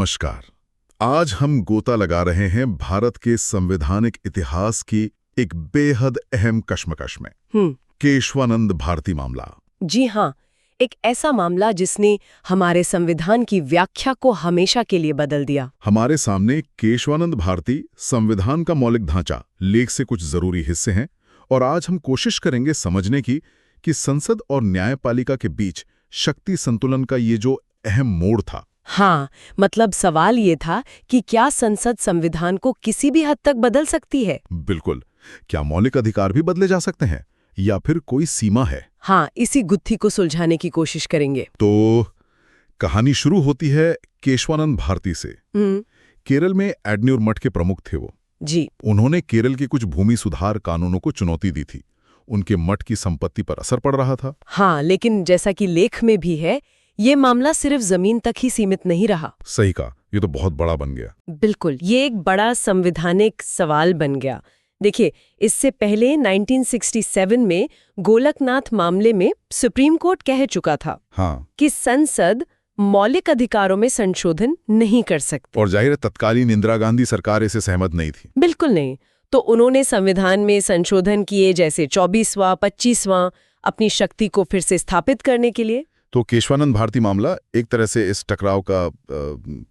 नमस्कार। आज हम गोता लगा रहे हैं भारत के संवैधानिक इतिहास की एक बेहद अहम कश्मकश में, केशवानंद भारती मामला। जी हाँ, एक ऐसा मामला जिसने हमारे संविधान की व्याख्या को हमेशा के लिए बदल दिया। हमारे सामने केशवानंद भारती संविधान का मौलिक ढांचा लेख से कुछ जरूरी हिस्से हैं और आज हम कोशिश करेंगे समझने की कि संसद और न्यायपालिका के बीच शक्ति संतुलन का ये जो अहम मोड़ था। हाँ, मतलब सवाल ये था कि क्या संसद संविधान को किसी भी हद तक बदल सकती है? बिल्कुल। क्या मौलिक अधिकार भी बदले जा सकते हैं या फिर कोई सीमा है? हाँ, इसी गुत्थी को सुलझाने की कोशिश करेंगे। तो कहानी शुरू होती है केशवानंद भारती से। केरल में एडन्यूर मठ के प्रमुख थे वो। जी। उन्होंने केरल के कुछ भूमि सुधार कानूनों को चुनौती दी थी। उनके मठ की संपत्ति पर असर पड़ रहा था। हाँ, लेकिन जैसा कि लेख में भी है, ये मामला सिर्फ जमीन तक ही सीमित नहीं रहा। सही कहा, ये तो बहुत बड़ा बन गया। बिल्कुल, ये एक बड़ा संवैधानिक सवाल बन गया। देखिए, इससे पहले 1967 में गोलकनाथ मामले में सुप्रीम कोर्ट कह चुका था कि संसद मौलिक अधिकारों में संशोधन नहीं कर सकती। और जाहिर है तत्कालीन इंदिरा गांधी सरकार इससे सहमत नहीं थी। बिल्कुल नहीं। तो उन्होंने संविधान में संशोधन किए, जैसे 24वां, 25वां, अपनी शक्ति को फिर से स्थापित करने के लिए। तो केशवानंद भारती मामला एक तरह से इस टकराव का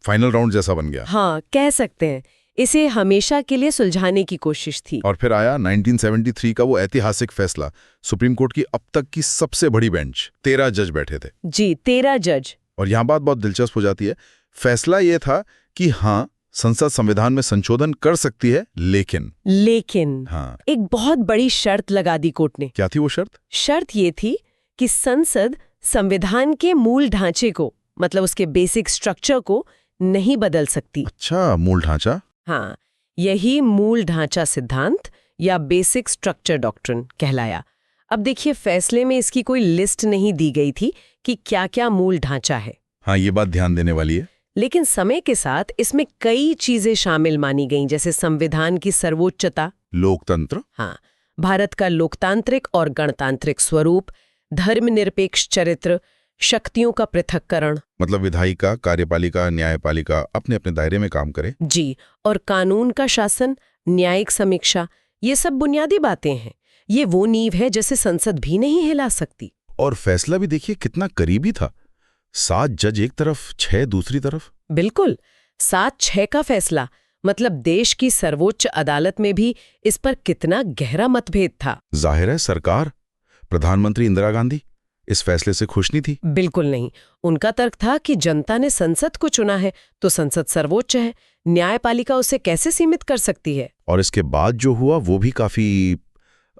फाइनल राउंड जैसा बन गया। हाँ, कह सकते हैं। इसे हमेशा के लिए सुलझाने की कोशिश थी। और फिर आया 1973 का वो ऐतिहासिक फैसला। सुप्रीम कोर्ट की अब तक की सबसे बड़ी बेंच, 13 जज बैठे थे। जी, 13 जज। और यहाँ बात बहुत दिलचस्प हो जाती है। फैसला ये था कि हाँ, संसद संविधान में संशोधन कर सकती है, लेकिन हाँ, एक बहुत बड़ी शर्त लगा दी कोर्ट ने। क्या थी वो शर्त? शर्त ये थी कि संसद संविधान के मूल ढांचे को, मतलब उसके बेसिक स्ट्रक्चर को नहीं बदल सकती। अच्छा, मूल ढांचा? हाँ, यही मूल ढांचा सिद्धांत या बेसिक स्ट्रक्चर डॉक्ट्रिन कहलाया। अब देखिए, फैसले में इसकी कोई लिस्ट नहीं दी गई थी कि क्या-क्या मूल ढांचा है। हाँ, ये बात ध्यान देने वाली है। लेकिन समय के साथ इसमें कई चीजें शामिल मानी गईं, जैसे संविधान की सर्वोच्चता, लोकतंत्र, हाँ, भारत का लोकतांत्रिक और गणतांत्रिक स्वरूप, धर्मनिरपेक्ष चरित्र, शक्तियों का पृथक्करण, मतलब विधायिका, कार्यपालिका, न्यायपालिका अपने अपने दायरे में काम करे। जी, और कानून का शासन, न्यायिक समीक्षा, ये सब बुनियादी बातें हैं। ये वो नींव है जिसे संसद भी नहीं हिला सकती। और फैसला भी देखिए कितना करीबी था। 7 जज एक तरफ, 6 दूसरी तरफ। बिल्कुल, 7-6 का फैसला, मतलब देश की सर्वोच्च अदालत में भी इस पर कितना गहरा मतभेद था। जाहिर है सरकार, प्रधानमंत्री इंदिरा गांधी इस फैसले से खुश नहीं थी। बिल्कुल नहीं। उनका तर्क था कि जनता ने संसद को चुना है तो संसद सर्वोच्च है, न्यायपालिका उसे कैसे सीमित कर सकती है। और इसके बाद जो हुआ वो भी काफी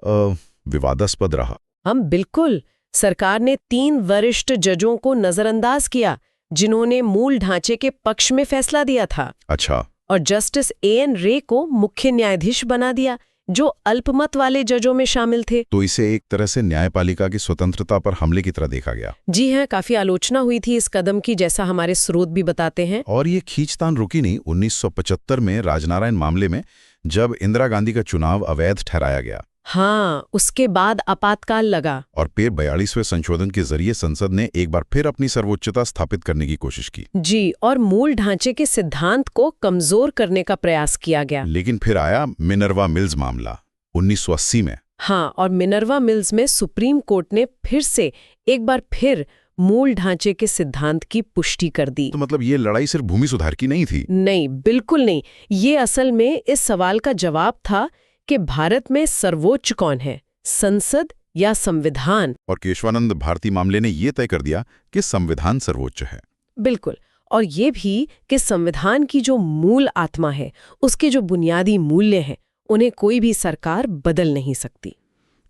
विवादास्पद रहा। हम बिल्कुल, सरकार ने 3 वरिष्ठ जजों को नजरअंदाज किया जिन्होंने मूल ढांचे के पक्ष में फैसला दिया था। अच्छा। और जस्टिस A.N. रे को मुख्य न्यायाधीश बना दिया, जो अल्पमत वाले जजों में शामिल थे। तो इसे एक तरह से न्यायपालिका की स्वतंत्रता पर हमले की तरह देखा गया। जी हाँ, काफी आलोचना हुई थी इस कदम की, जैसा हमारे स्रोत भी बताते हैं। और ये खींचतान रुकी नहीं। 1975 में राजनारायण मामले में जब इंदिरा गांधी का चुनाव अवैध ठहराया गया, हाँ, उसके बाद आपातकाल लगा और फिर 42वें संशोधन के जरिए संसद ने एक बार फिर अपनी सर्वोच्चता स्थापित करने की कोशिश की। जी, और मूल ढांचे के सिद्धांत को कमजोर करने का प्रयास किया गया। लेकिन फिर आया मिनर्वा मिल्स मामला 1980 में। हाँ, और मिनर्वा मिल्स में सुप्रीम कोर्ट ने फिर से एक बार फिर मूल ढांचे के सिद्धांत की पुष्टि कर दी। तो मतलब ये लड़ाई सिर्फ भूमि सुधार की नहीं थी? नहीं, बिल्कुल नहीं। ये असल में इस सवाल का जवाब था कि भारत में सर्वोच्च कौन है, संसद या संविधान। और केशवानंद भारती मामले ने ये तय कर दिया कि संविधान सर्वोच्च है। बिल्कुल, और ये भी कि संविधान की जो मूल आत्मा है, उसके जो बुनियादी मूल्य हैं, उन्हें कोई भी सरकार बदल नहीं सकती।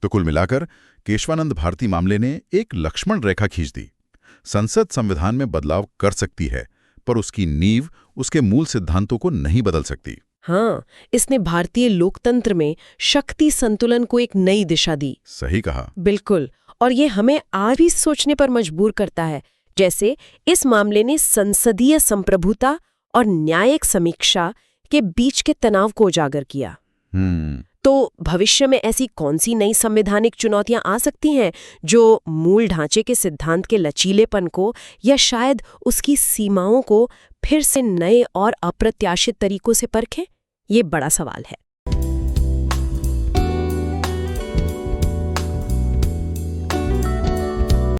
तो कुल मिलाकर केशवानंद भारती मामले ने एक लक्ष्मण रेखा खींच दी। संसद संविधान में बदलाव कर सकती है, पर उसकी नींव, उसके मूल सिद्धांतों को नहीं बदल सकती। हाँ, इसने भारतीय लोकतंत्र में शक्ति संतुलन को एक नई दिशा दी। सही कहा। बिल्कुल, और ये हमें आज भी सोचने पर मजबूर करता है, जैसे इस मामले ने संसदीय संप्रभुता और न्यायिक समीक्षा के बीच के तनाव को उजागर किया। तो भविष्य में ऐसी कौन सी नई संवैधानिक चुनौतियां आ सकती हैं जो मूल ढांचे के सिद्धांत के लचीलेपन को या शायद उसकी सीमाओं को फिर से नए और अप्रत्याशित तरीकों से परखें? ये बड़ा सवाल है।